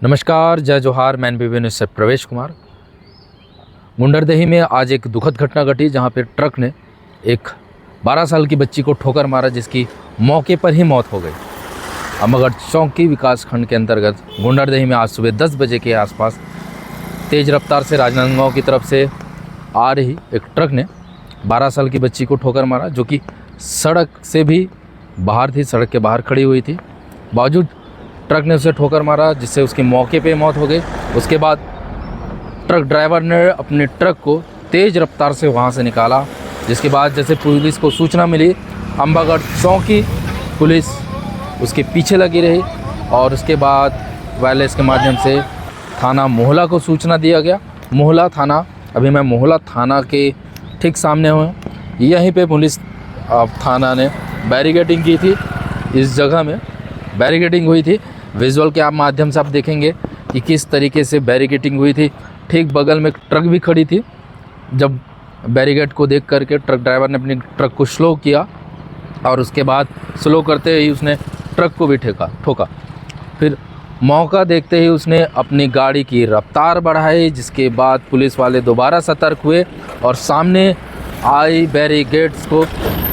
नमस्कार, जय जोहार। मैं NBV न्यूज़ से प्रवेश कुमार। गुंडरदेही में आज एक दुखद घटना घटी जहां पे ट्रक ने एक 12 साल की बच्ची को ठोकर मारा, जिसकी मौके पर ही मौत हो गई। अमरगढ़ चौकी विकास खंड के अंतर्गत गुंडरदेही में आज सुबह 10 बजे के आसपास तेज़ रफ्तार से राजनांदगांव की तरफ से आ रही एक ट्रक ने 12 साल की बच्ची को ठोकर मारा, जो कि सड़क से भी बाहर थी, सड़क के बाहर खड़ी हुई थी। बावजूद ट्रक ने उसे ठोकर मारा, जिससे उसकी मौके पे मौत हो गई। उसके बाद ट्रक ड्राइवर ने अपने ट्रक को तेज़ रफ्तार से वहाँ से निकाला, जिसके बाद जैसे पुलिस को सूचना मिली, अम्बागढ़ चौकी पुलिस उसके पीछे लगी रही और उसके बाद वायरलेस के माध्यम से थाना मोहला को सूचना दिया गया। मोहला थाना, अभी मैं मोहला थाना के ठीक सामने हूँ। यहीं पे पुलिस थाना ने बैरिकेडिंग की थी। इस जगह में बैरिकेडिंग हुई थी। विजुअल के माध्यम से आप देखेंगे कि किस तरीके से बैरिकेडिंग हुई थी। ठीक बगल में एक ट्रक भी खड़ी थी। जब बैरिकेड को देख करके ट्रक ड्राइवर ने अपनी ट्रक को स्लो किया और उसके बाद स्लो करते ही उसने ट्रक को भी ठोका। फिर मौका देखते ही उसने अपनी गाड़ी की रफ्तार बढ़ाई, जिसके बाद पुलिस वाले दोबारा सतर्क हुए और सामने आई बैरिकेड्स को,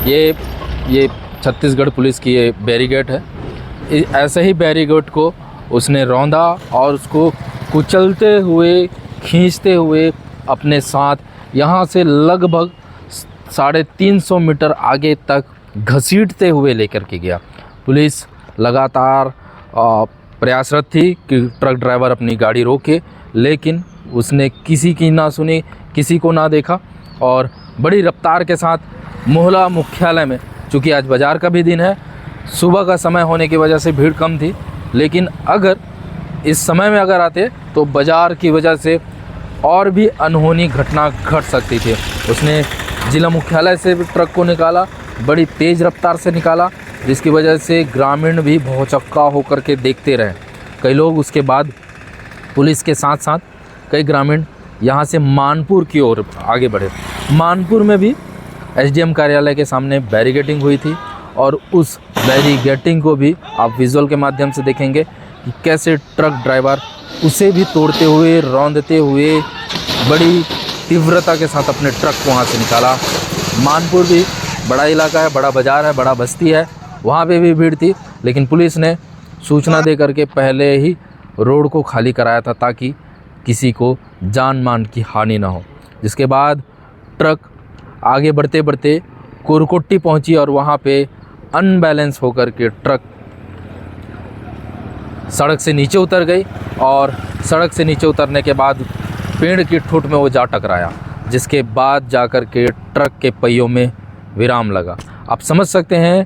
ये छत्तीसगढ़ पुलिस की ये बैरिकेड है, ऐसे ही बैरिकेड को उसने रौंदा और उसको कुचलते हुए, खींचते हुए अपने साथ यहाँ से लगभग 350 मीटर आगे तक घसीटते हुए लेकर के गया। पुलिस लगातार प्रयासरत थी कि ट्रक ड्राइवर अपनी गाड़ी रोके, लेकिन उसने किसी की ना सुनी, किसी को ना देखा और बड़ी रफ्तार के साथ मोहला मुख्यालय में, चूँकि आज बाज़ार का भी दिन है, सुबह का समय होने की वजह से भीड़ कम थी, लेकिन अगर इस समय में अगर आते तो बाज़ार की वजह से और भी अनहोनी घटना घट सकती थी। उसने जिला मुख्यालय से ट्रक को निकाला, बड़ी तेज़ रफ्तार से निकाला, जिसकी वजह से ग्रामीण भी भौचक्का होकर के देखते रहे। कई लोग उसके बाद पुलिस के साथ साथ कई ग्रामीण यहाँ से मानपुर की ओर आगे बढ़े। मानपुर में भी SDM कार्यालय के सामने बैरिकेडिंग हुई थी और उस बैरिकेडिंग को भी आप विजुअल के माध्यम से देखेंगे कि कैसे ट्रक ड्राइवर उसे भी तोड़ते हुए, रौंदते हुए बड़ी तीव्रता के साथ अपने ट्रक को वहाँ से निकाला। मानपुर भी बड़ा इलाका है, बड़ा बाज़ार है, बड़ा बस्ती है, वहाँ पे भी भीड़ थी, लेकिन पुलिस ने सूचना दे करके पहले ही रोड को खाली कराया था ताकि किसी को जान मान की हानि ना हो। जिसके बाद ट्रक आगे बढ़ते बढ़ते कुरकोट्टी पहुँची और वहाँ पे अनबैलेंस होकर के ट्रक सड़क से नीचे उतर गई और सड़क से नीचे उतरने के बाद पेड़ की ठोट में वो जा टकराया, जिसके बाद जाकर के ट्रक के पहियों में विराम लगा। आप समझ सकते हैं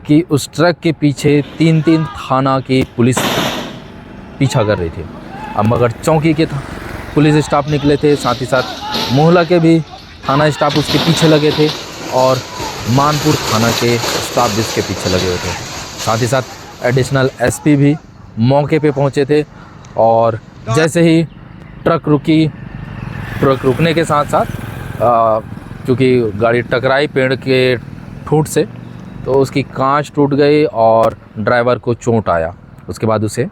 कि उस ट्रक के पीछे 3-3 थाना की पुलिस पीछा कर रही थी। अम्बागढ़ चौकी के पुलिस स्टाफ निकले थे, साथ ही साथ मोहला के भी थाना स्टाफ उसके पीछे लगे थे और मानपुर थाना के स्टाफ भी उसके पीछे लगे हुए थे। साथ ही साथ एडिशनल SP भी मौके पे पहुंचे थे और जैसे ही ट्रक रुकने के साथ साथ चूँकि गाड़ी टकराई पेड़ के ठूंठ से, तो उसकी कांच टूट गई और ड्राइवर को चोट आया। उसके बाद उसे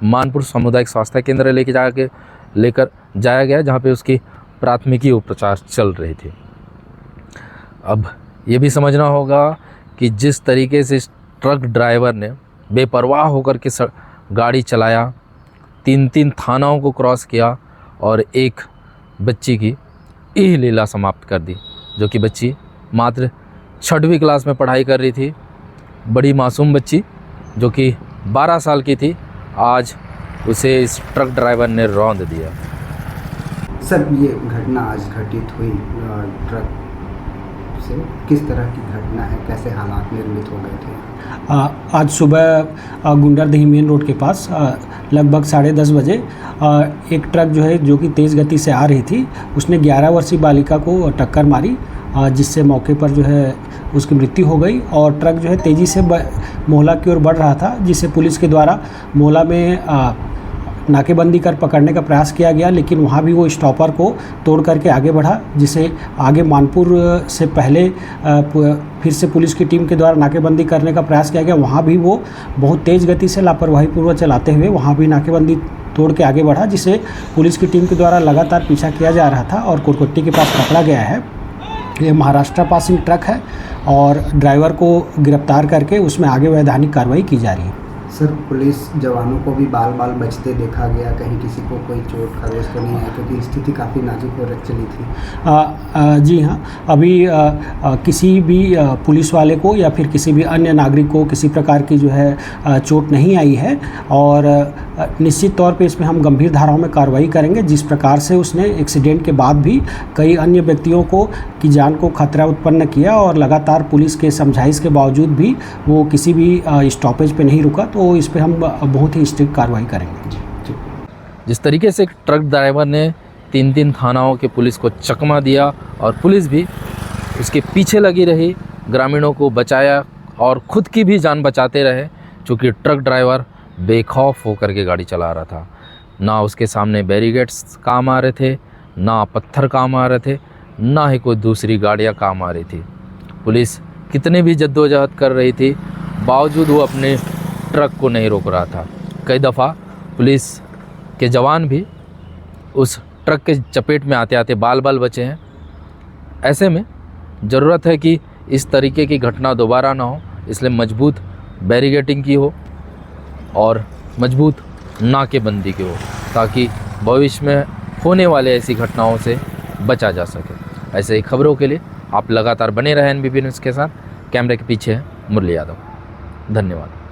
मानपुर सामुदायिक स्वास्थ्य केंद्र लेकर जाया गया, जहाँ पे उसकी प्राथमिकी उपचार चल रही थी। अब ये भी समझना होगा कि जिस तरीके से ट्रक ड्राइवर ने बेपरवाह होकर के गाड़ी चलाया, 3-3 थानाओं को क्रॉस किया और एक बच्ची की यह लीला समाप्त कर दी, जो कि बच्ची मात्र 6वीं क्लास में पढ़ाई कर रही थी। बड़ी मासूम बच्ची जो कि 12 साल की थी, आज उसे इस ट्रक ड्राइवर ने रौंद दिया। सर, ये घटना आज घटित हुई ट्रक से, किस तरह की घटना है, कैसे हालात निर्मित हो गए थे? आज सुबह गुंडरदेही मेन रोड के पास लगभग 10:30 बजे एक ट्रक जो कि तेज़ गति से आ रही थी, उसने 11 वर्षीय बालिका को टक्कर मारी, जिससे मौके पर उसकी मृत्यु हो गई। और ट्रक तेज़ी से मोहला की ओर बढ़ रहा था, जिसे पुलिस के द्वारा मोहला में नाकेबंदी कर पकड़ने का प्रयास किया गया, लेकिन वहाँ भी वो स्टॉपर को तोड़ करके आगे बढ़ा, जिसे आगे मानपुर से पहले फिर से पुलिस की टीम के द्वारा नाकेबंदी करने का प्रयास किया गया। वहाँ भी वो बहुत तेज़ गति से लापरवाहीपूर्वक चलाते हुए वहाँ भी नाकेबंदी तोड़ के आगे बढ़ा, जिसे पुलिस की टीम के द्वारा लगातार पीछा किया जा रहा था और कुरकुट्टी के पास पकड़ा गया है। ये महाराष्ट्र पासिंग ट्रक है और ड्राइवर को गिरफ्तार करके उसमें आगे वैधानिक कार्रवाई की जा रही है। सर, पुलिस जवानों को भी बाल बाल बचते देखा गया, कहीं किसी को कोई चोट खरोच तो नहीं है, क्योंकि स्थिति काफ़ी नाजुक और चली थी। जी हाँ, अभी किसी भी पुलिस वाले को या फिर किसी भी अन्य नागरिक को किसी प्रकार की जो है चोट नहीं आई है और निश्चित तौर पे इसमें हम गंभीर धाराओं में कार्रवाई करेंगे। जिस प्रकार से उसने एक्सीडेंट के बाद भी कई अन्य व्यक्तियों को की जान को खतरा उत्पन्न किया और लगातार पुलिस के समझाइश के बावजूद भी वो किसी भी स्टॉपेज पे नहीं रुका, तो इस पे हम बहुत ही स्ट्रिक्ट कार्रवाई करेंगे। जिस तरीके से ट्रक ड्राइवर ने 3 थानाओं के पुलिस को चकमा दिया और पुलिस भी उसके पीछे लगी रही, ग्रामीणों को बचाया और खुद की भी जान बचाते रहे, चूँकि ट्रक ड्राइवर बेखौफ होकर के गाड़ी चला रहा था। ना उसके सामने बैरिकेड्स काम आ रहे थे, ना पत्थर काम आ रहे थे, ना ही कोई दूसरी गाड़ियाँ काम आ रही थी। पुलिस कितने भी जद्दोजहद कर रही थी, बावजूद वो अपने ट्रक को नहीं रोक रहा था। कई दफ़ा पुलिस के जवान भी उस ट्रक के चपेट में आते आते बाल बाल बचे हैं। ऐसे में ज़रूरत है कि इस तरीके की घटना दोबारा ना हो, इसलिए मजबूत बैरिकेडिंग की हो और मजबूत नाकेबंदी की हो, ताकि भविष्य में होने वाले ऐसी घटनाओं से बचा जा सके। ऐसे ही खबरों के लिए आप लगातार बने रहें NBP न्यूज़ के साथ। कैमरे के पीछे है मुरली यादव। धन्यवाद।